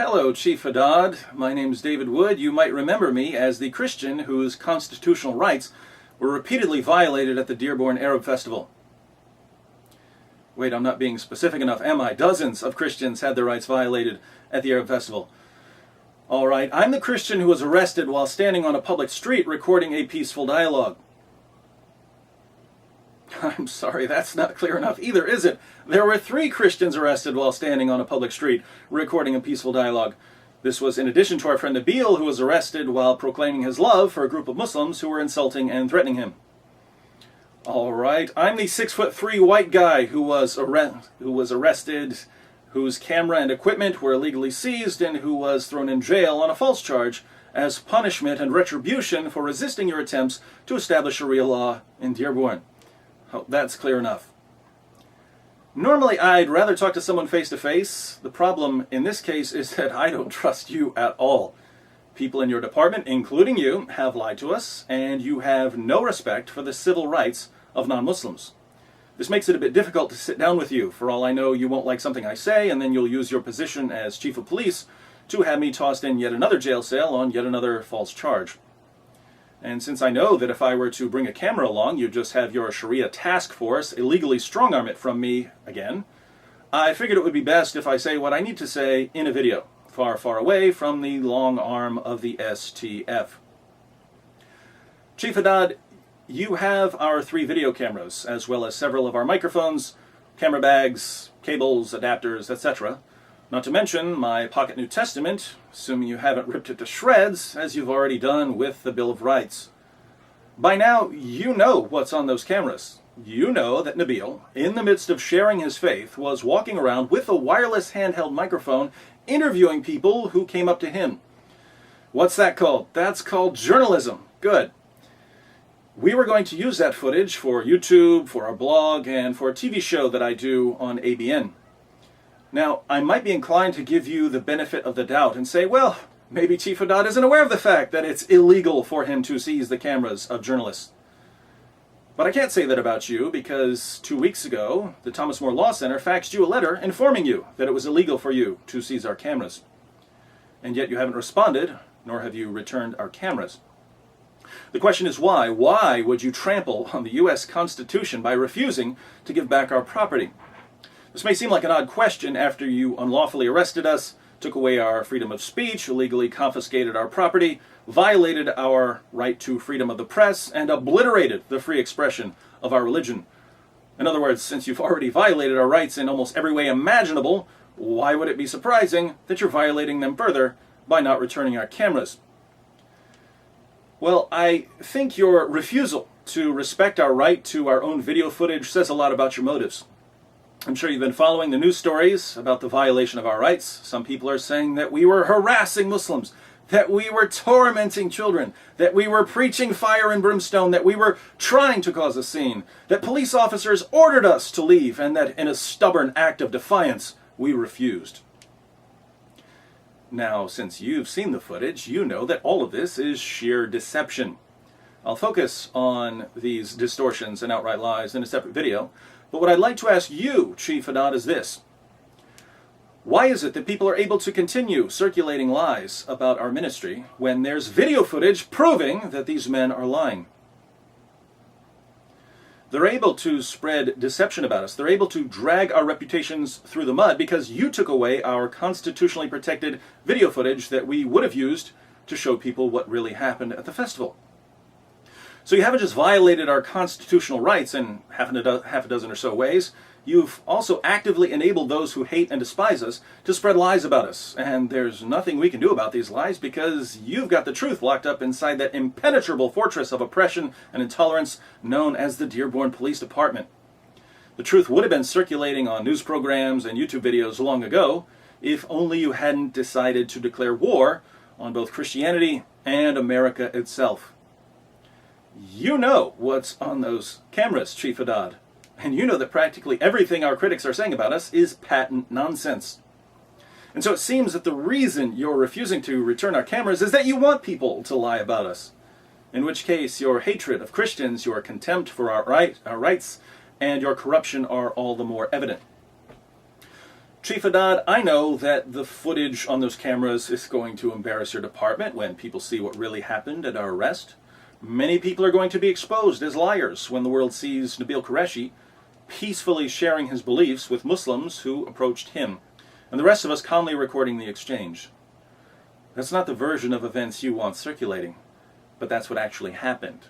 Hello, Chief Haddad. My name's David Wood. You might remember me as the Christian whose constitutional rights were repeatedly violated at the Dearborn Arab Festival. Wait, I'm not being specific enough, am I? Dozens of Christians had their rights violated at the Arab Festival. All right, I'm the Christian who was arrested while standing on a public street recording a peaceful dialogue. I'm sorry, that's not clear enough either, is it? There were 3 Christians arrested while standing on a public street recording a peaceful dialogue. This was in addition to our friend Nabil, who was arrested while proclaiming his love for a group of Muslims who were insulting and threatening him. All right, I'm the 6'3" white guy who was arrested, whose camera and equipment were illegally seized, and who was thrown in jail on a false charge as punishment and retribution for resisting your attempts to establish Sharia law in Dearborn. Oh, that's clear enough. Normally, I'd rather talk to someone face to face. The problem in this case is that I don't trust you at all. People in your department, including you, have lied to us, and you have no respect for the civil rights of non-Muslims. This makes it a bit difficult to sit down with you. For all I know, you won't like something I say, and then you'll use your position as chief of police to have me tossed in yet another jail cell on yet another false charge. And since I know that if I were to bring a camera along, you'd just have your Sharia task force illegally strong-arm it from me again, I figured it would be best if I say what I need to say in a video, far, far away from the long arm of the STF. Chief Haddad, you have our 3 video cameras, as well as several of our microphones, camera bags, cables, adapters, etc. Not to mention my pocket New Testament, assuming you haven't ripped it to shreds, as you've already done with the Bill of Rights. By now, you know what's on those cameras. You know that Nabil, in the midst of sharing his faith, was walking around with a wireless handheld microphone, interviewing people who came up to him. What's that called? That's called journalism. Good. We were going to use that footage for YouTube, for our blog, and for a TV show that I do on ABN. Now, I might be inclined to give you the benefit of the doubt and say, well, maybe Chief Haddad isn't aware of the fact that it's illegal for him to seize the cameras of journalists. But I can't say that about you because 2 weeks ago, the Thomas More Law Center faxed you a letter informing you that it was illegal for you to seize our cameras. And yet you haven't responded, nor have you returned our cameras. The question is why? Why would you trample on the U.S. Constitution by refusing to give back our property? This may seem like an odd question after you unlawfully arrested us, took away our freedom of speech, illegally confiscated our property, violated our right to freedom of the press, and obliterated the free expression of our religion. In other words, since you've already violated our rights in almost every way imaginable, why would it be surprising that you're violating them further by not returning our cameras? Well, I think your refusal to respect our right to our own video footage says a lot about your motives. I'm sure you've been following the news stories about the violation of our rights. Some people are saying that we were harassing Muslims, that we were tormenting children, that we were preaching fire and brimstone, that we were trying to cause a scene, that police officers ordered us to leave, and that in a stubborn act of defiance, we refused. Now, since you've seen the footage, you know that all of this is sheer deception. I'll focus on these distortions and outright lies in a separate video, but what I'd like to ask you, Chief Haddad, is this. Why is it that people are able to continue circulating lies about our ministry when there's video footage proving that these men are lying? They're able to spread deception about us. They're able to drag our reputations through the mud because you took away our constitutionally protected video footage that we would have used to show people what really happened at the festival. So you haven't just violated our constitutional rights in half a dozen or so ways, you've also actively enabled those who hate and despise us to spread lies about us. And there's nothing we can do about these lies because you've got the truth locked up inside that impenetrable fortress of oppression and intolerance known as the Dearborn Police Department. The truth would have been circulating on news programs and YouTube videos long ago if only you hadn't decided to declare war on both Christianity and America itself. You know what's on those cameras, Chief Haddad, and you know that practically everything our critics are saying about us is patent nonsense. And so it seems that the reason you're refusing to return our cameras is that you want people to lie about us, in which case your hatred of Christians, your contempt for our rights, and your corruption are all the more evident. Chief Haddad, I know that the footage on those cameras is going to embarrass your department when people see what really happened at our arrest. Many people are going to be exposed as liars when the world sees Nabil Qureshi peacefully sharing his beliefs with Muslims who approached him, and the rest of us calmly recording the exchange. That's not the version of events you want circulating, but that's what actually happened.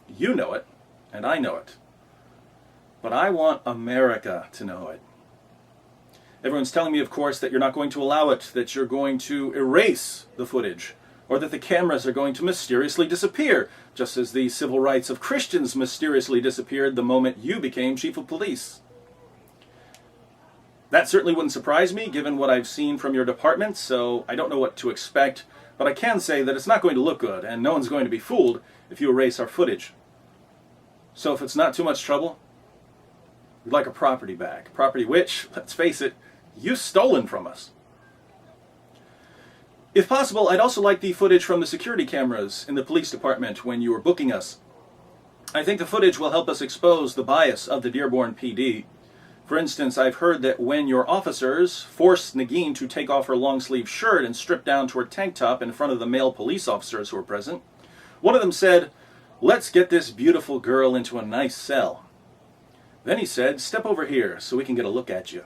You know it, and I know it. But I want America to know it. Everyone's telling me, of course, that you're not going to allow it, that you're going to erase the footage, or that the cameras are going to mysteriously disappear, just as the civil rights of Christians mysteriously disappeared the moment you became chief of police. That certainly wouldn't surprise me, given what I've seen from your department, so I don't know what to expect, but I can say that it's not going to look good, and no one's going to be fooled if you erase our footage. So if it's not too much trouble, we'd like a property back. Property which, let's face it, you've stolen from us. If possible, I'd also like the footage from the security cameras in the police department when you were booking us. I think the footage will help us expose the bias of the Dearborn PD. For instance, I've heard that when your officers forced Nagin to take off her long-sleeve shirt and strip down to her tank top in front of the male police officers who were present, one of them said, "Let's get this beautiful girl into a nice cell." Then he said, "Step over here so we can get a look at you."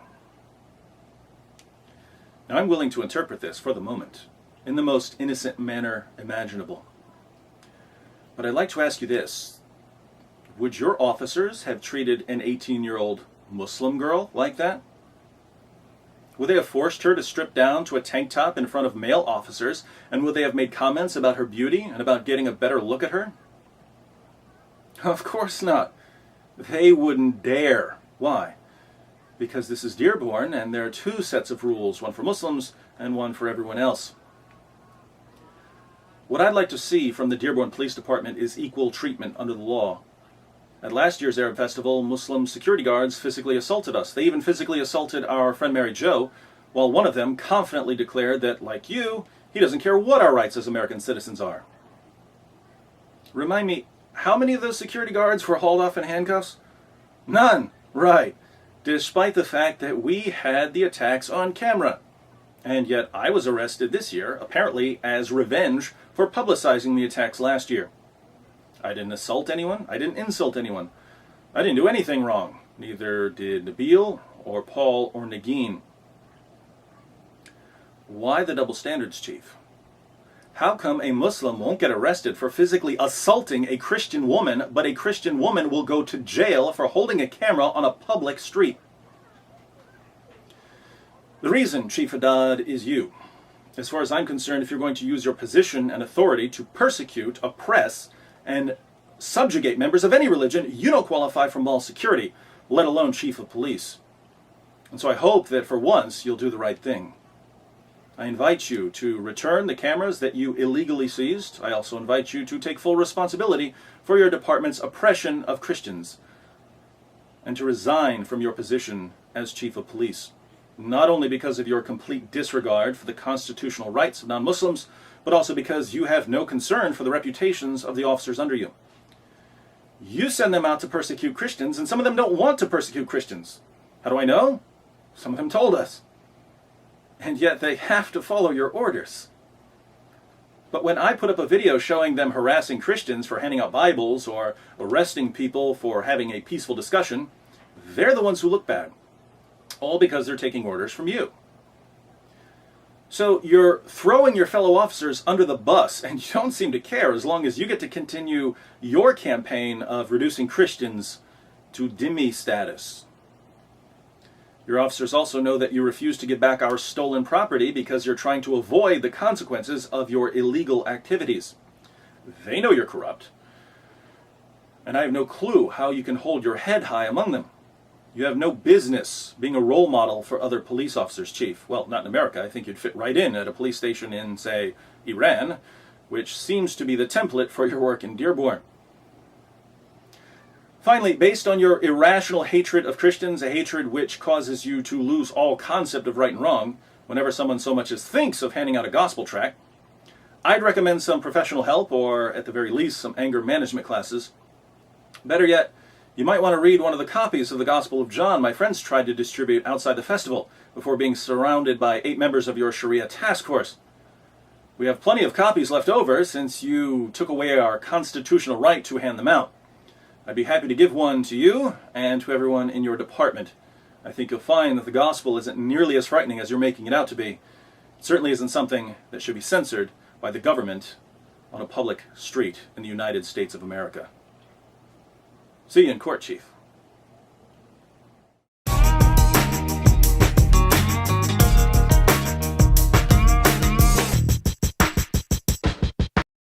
Now I'm willing to interpret this for the moment in the most innocent manner imaginable. But I'd like to ask you this. Would your officers have treated an 18-year-old Muslim girl like that? Would they have forced her to strip down to a tank top in front of male officers, and would they have made comments about her beauty and about getting a better look at her? Of course not. They wouldn't dare. Why? Because this is Dearborn, and there are two sets of rules, one for Muslims and one for everyone else. What I'd like to see from the Dearborn Police Department is equal treatment under the law. At last year's Arab Festival, Muslim security guards physically assaulted us. They even physically assaulted our friend Mary Jo, while one of them confidently declared that, like you, he doesn't care what our rights as American citizens are. Remind me, how many of those security guards were hauled off in handcuffs? None. Right. Despite the fact that we had the attacks on camera. And yet I was arrested this year, apparently as revenge for publicizing the attacks last year. I didn't assault anyone. I didn't insult anyone. I didn't do anything wrong. Neither did Nabil or Paul or Nagin. Why the double standards, Chief? How come a Muslim won't get arrested for physically assaulting a Christian woman, but a Christian woman will go to jail for holding a camera on a public street? The reason, Chief Haddad, is you. As far as I'm concerned, if you're going to use your position and authority to persecute, oppress, and subjugate members of any religion, you don't qualify for mall security, let alone chief of police. And so I hope that for once you'll do the right thing. I invite you to return the cameras that you illegally seized. I also invite you to take full responsibility for your department's oppression of Christians and to resign from your position as chief of police, not only because of your complete disregard for the constitutional rights of non-Muslims, but also because you have no concern for the reputations of the officers under you. You send them out to persecute Christians, and some of them don't want to persecute Christians. How do I know? Some of them told us. And yet they have to follow your orders. But when I put up a video showing them harassing Christians for handing out Bibles or arresting people for having a peaceful discussion, they're the ones who look bad. All because they're taking orders from you. So you're throwing your fellow officers under the bus, and you don't seem to care as long as you get to continue your campaign of reducing Christians to dhimmi status. Your officers also know that you refuse to give back our stolen property because you're trying to avoid the consequences of your illegal activities. They know you're corrupt, and I have no clue how you can hold your head high among them. You have no business being a role model for other police officers, Chief. Well, not in America. I think you'd fit right in at a police station in, say, Iran, which seems to be the template for your work in Dearborn. Finally, based on your irrational hatred of Christians, a hatred which causes you to lose all concept of right and wrong whenever someone so much as thinks of handing out a gospel tract, I'd recommend some professional help, or at the very least, some anger management classes. Better yet, You might want to read one of the copies of the Gospel of John my friends tried to distribute outside the festival before being surrounded by 8 members of your Sharia task force. We have plenty of copies left over since you took away our constitutional right to hand them out. I'd be happy to give one to you and to everyone in your department. I think you'll find that the gospel isn't nearly as frightening as you're making it out to be. It certainly isn't something that should be censored by the government on a public street in the United States of America. See you in court, Chief.